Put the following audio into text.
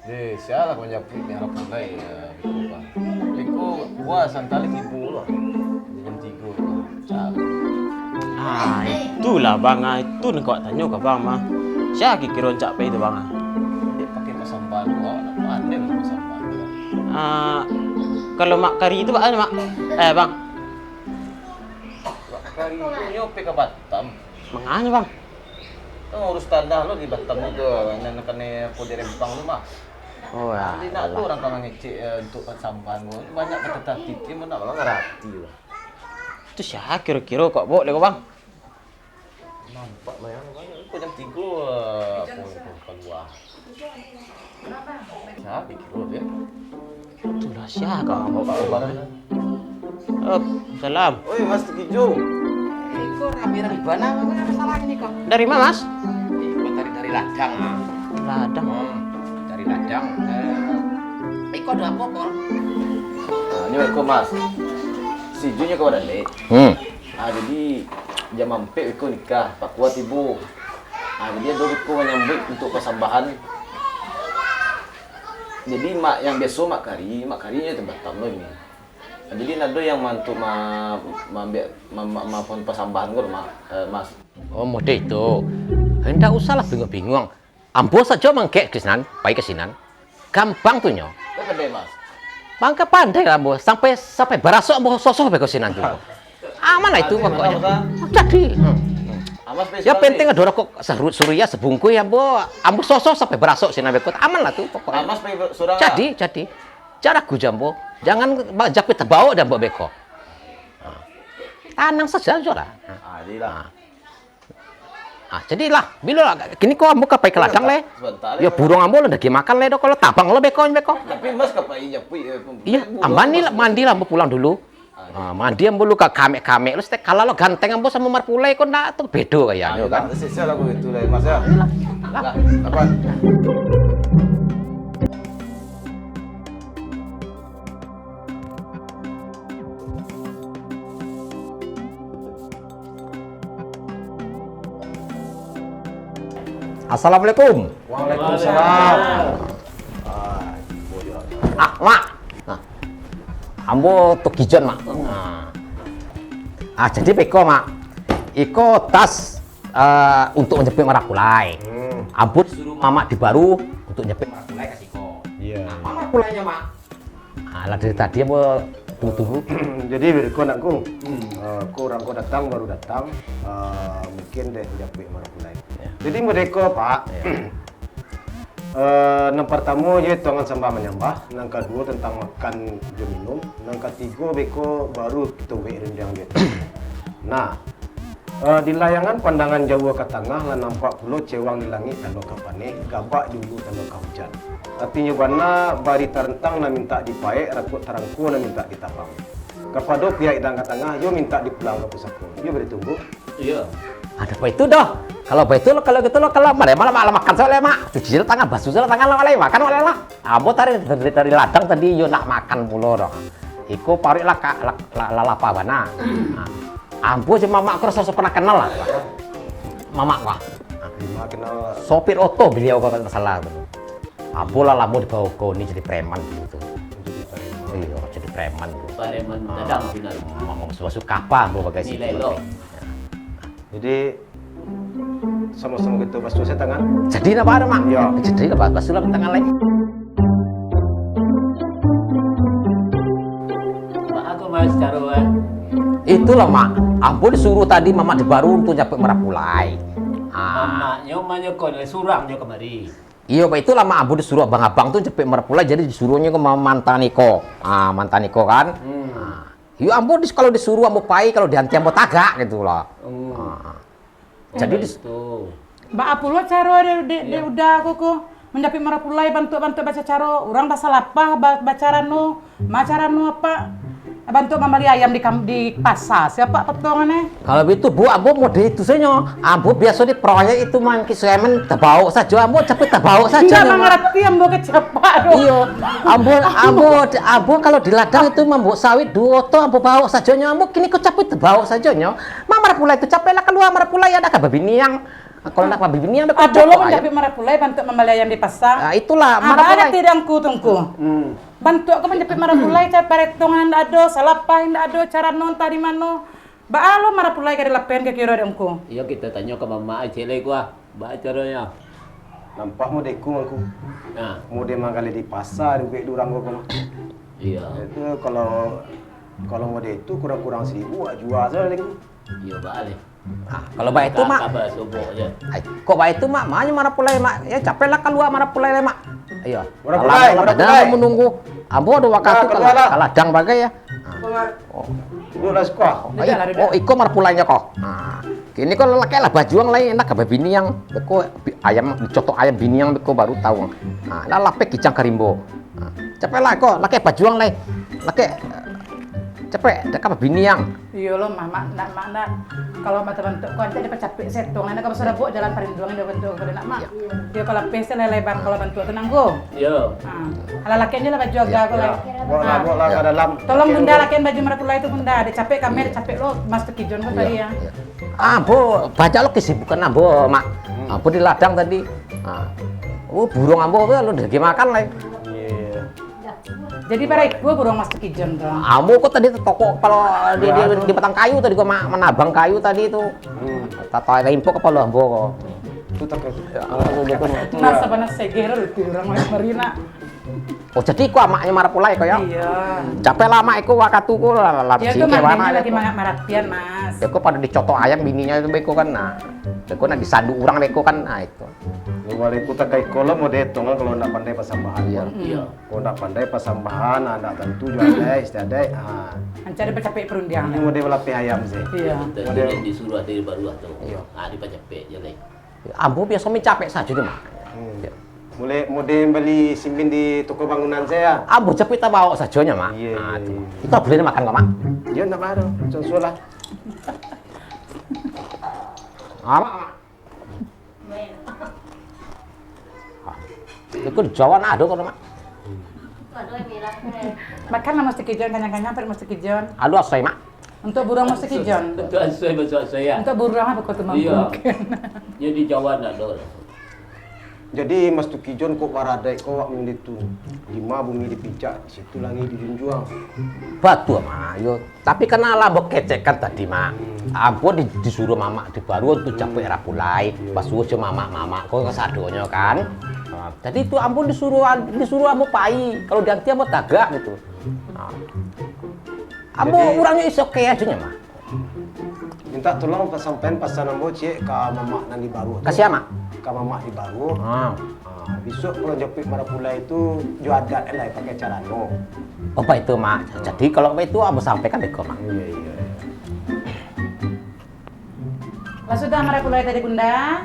Sialah kau nyapu ni harap mulai Biko bang. Biko gua santali ibu lah. Jam 3 lah. Itulah bang, itu nih kau tanya ke bang mah. Siapa kira capek itu bang? Dia pakai pasamban gua, pandai lah pasamban. Kalau mak kari itu bang, mak, bang. Kali itu nyope ke Batam. Menganya bang? Tuh urus tanah lo di Batam itu, nenek aku di Rempang lu mah. Oh ya. Nanti nak tuh orang kalau ngecek untuk pasamban gua, banyak kata titi mana malah ngerati lah. Itu siapa kira-kira kok boleh kok bang? Nampak lah yang banyak. Aku jam 3 aku keluar. Siapa kira dia? Itulah siapa kok? Bawa barang. Salam. Oi Mas Tijo. Iko rame-rame mana ada salah ini kok? Dari mana mas? Iko dari ladang. Ladang. Dari ladang. Iko ada apa kok? Nah, ini aku Mas. Si Junya kau ada lek. Jadi jam mampir aku nikah, Pak Kuat ibu. Jadi ada aku menyambut untuk persambahan. Jadi mak yang besok mak karinya tempat tamu ini. Jadi ada yang mantu maafkan persambahan gue Mas. Oh, mode itu. Hendak usah lah bingung-bingung. Ambo saja mangkek kesinan, baik kesinan. Gampang tuh nyo. Apa deh Mas? Mangke pandai lah ambo, sampai barasok ambo sosok baik kesinan tuh. Aman lah itu pokoknya. Jadi. Ya penting ada rokok surya sebungkus ya ambo sosok sampai berasok sinan bekot. Aman lah tuh pokoknya. Mas surang. Jadi. Cara gujambo, jangan japit terbau dan bawa beko. Tanang saja lah. Adilah. Jadilah, bila gini kok ambo kapai ke ladang le. Ya burung ambo lagi makan le kalau tabang lo beko. Tapi Mas kapai japui. Iya, mandi lah ambo pulang dulu. Mandi ambo lu kame-kame lu kalau lo ganteng ambo sama marpulai kok ndak tuh bedo kayaknya kan. Sisa lagu itu lah Mas ya. Lah, apa? Assalamualaikum. Waalaikumsalam. Mak. Ambo tukijon, mak. Jadi beko, mak. Iko tas untuk menjepit marapulai. Ambo suruh mama di baru untuk menjepit marapulai kasih ko. Iya. Marapulainya, mak. Lah dari tadi ambo tunggu-tunggu. Jadi berikut anakku, kurang kau datang baru datang, mungkin deh japik marapulai. Jadi mereka Pak, yang pertama ya tuangan sambah menyambah, yang kedua tentang makan dan minum, yang ketiga beko baru kita wek rendang gitu. Nah, di layangan pandangan jauh ke tengah lah nampak pulau cewang di langit tanda kapane, gabak dulu tanda hujan. Artinya bana bari terentang na minta dipaek, rakut terangku na minta ditapang. Kepada pihak yang ke tengah, yo minta dipulang ke pusatku. Yo beri tunggu. Iya. Ada apa itu dah? Kalau betul kalau gitu lo kalau malah makan soalnya mak cuci tangan basuh tangan lo oleh makan oleh lah. Ambo dari ladang tadi yo nak makan pulo dong. Iko parik lah lapa bana. Ambo cuma mak kerasa pernah kenal lah. Mamak wah. Lima kenal. Sopir oto beliau kalau salah. Ambo lah lamu dibawa ke ini jadi preman gitu. Iya jadi preman. Pareman dadang final. Ngomong masuk kapal ambo bagai situ. Nilai lo. Jadi sama-sama gitu basuh saya tangan. Jadi apa ada mak? Ya. Jadi apa basuh lah tangan lain. Mak aku mas caruan. Itulah mak. Ambo disuruh tadi mama di baru untuk nyampe merapulai. Mamanya omanya kau surangnya kemari. Iya, Pak itulah mak ambo disuruh abang-abang tuh nyampe merapulai jadi disuruhnya ke mantan Niko. Mantan Niko kan. Iya ambo kalau disuruh ambo pai kalau dianti ambo tagak gitu lah. Jadi itu. Mbak Apulo caro de udah koko mendapat marapulai bantu baca caro orang bahasa lapah bacaranu macaranu apa bantu mamali ayam di pasar siapa petongannya kalau itu bu ambo mode itu saja ambo biasa di proyek itu mangki semen terbau saja ambo cepet terbau saja tidak mengerti ambo kecepat iya ambo kalau di ladang itu membuat sawit dua to ambo bawa saja ambo kini kok cepet terbau saja mama marapulai itu capek lah keluar marapulai ada babi niang Kalau nak bini yang Ada lo mendapat marapulai bantu membeli ayam di pasar. Nah, itulah Ada marapulai. tidangku tungku. Bantu aku mendapat marapulai cara paretongan ndak ada, salapah ndak ada, cara non tadi mano. Ba lo marapulai ke lapen ke kiro dengku. Iya kita tanya ke mama cele gua, baca caranya. Nampak mau deku aku. Nah, Mau dia mangkali di pasar, duit durang gua mah. iya, Itu kalau mau dia itu kurang-kurang 1.000 jual saja lagi. iya balik. Nah, kalau baik itu mak, Kabar subuh aja. kok baik itu mak, makanya marapulai mak, ya capek lah keluar marapulai lah mak. Iya. Marapulai, marapulai. Mau menunggu. Ambo ada waktu Keluar lah. kalau ladang bagai ya. Duduk lah sekolah. Oh, iko marapulainya kok. Nah, kini kok lelaki lah bajuang lain enak ke bini yang beko ayam dicotok ayam bini yang beko baru tahu. Nah, lah lapek kicang karimbo. Nah, capek lah kok laki bajuang lain. Laki capek dekat bini yang. Iya lo mama nak kalau mata bentuk kau nanti dapat capek setong, nanti kalau sudah buat jalan perlindungan dia bentuk pada nak mak. Dia kalau pesa lebar kalau bentuk tenang go. Iya. Ala lakiannya lah baju agak aku lah. Bawa ke dalam. Tolong bunda lakian baju marapulai itu bunda, ada capek kami, ada capek lo, mas tekijon kau tadi ya. Ambo baca lo kesibukan ambo mak. Ambo di ladang tadi. Oh burung ambo lo udah makan lah. Jadi pada gua burung mas tekijon tuh. Ambo kok tadi toko kalau di batang kayu tadi kok menabang kayu tadi itu. Tata info apa lo ambo kok. Itu tak Nasa panas seger itu orang marina. Oh jadi kok amaknya marapulai kok ya? Iya. Capek lama iku wakatu ku lah Dia tuh manggilnya lagi marapian mas. ya kok pada dicotok ayam bininya itu beko kan nah. Beko nah disandu orang beko kan nah itu. Luar itu tak kayak kolam mau detong kan kalau nak pandai pasambahan. Iya. Iya. Kalau nak pandai pasambahan, anak tentu jual istiadat. Ancari bercapek perundian. Ini mau dia belapi ayam sih. Iya. Tadi yang disuruh hati baru atau. Ah di pacapek je lah. Ambo biasa capek saja tuh mak. Mulai mau dia beli simbin di toko bangunan saya. Ambo capek tak bawa sajonya mak. Iya, Nah, iya, itu. iya. Itu boleh makan kok mak? Dia nak baru, contoh lah. Mak. Itu di Jawa nah ada kok mak. Makan lah mas tekijon, kanyang-kanyang per mas tekijon. Aduh asai mak. Untuk burung mas tekijon. Itu asal bahasa saya. Untuk burung apa kau tuh Iya. mampu? Jadi Jawa nak ada. Jadi Mas Tukijon kok waradai kok wak mindi tu 5 bumi dipijak, situ lagi dijunjuang. Batu mak. Yo tapi kena lah mbok kecekan tadi mak. Ambo disuruh mama di baru untuk capek rapulai. Pas suruh mama kok kesadonyo kan. Nah, jadi itu ampun disuruh ambo pai. Kalau ganti ambo tagak gitu. Nah. Ambo Jadi- orangnya is oke aja nya mak. Minta tolong pas sampean pasan ambo cek ke mama nang di baru. Kasih mak. Ke mama di baru. Ah. Besok kalau japit marapula itu jual adat lah pakai cara no. Apa itu mak? Jadi kalau itu ambo sampaikan deh kok mak. Iya iya. Lah sudah marapulai tadi bunda.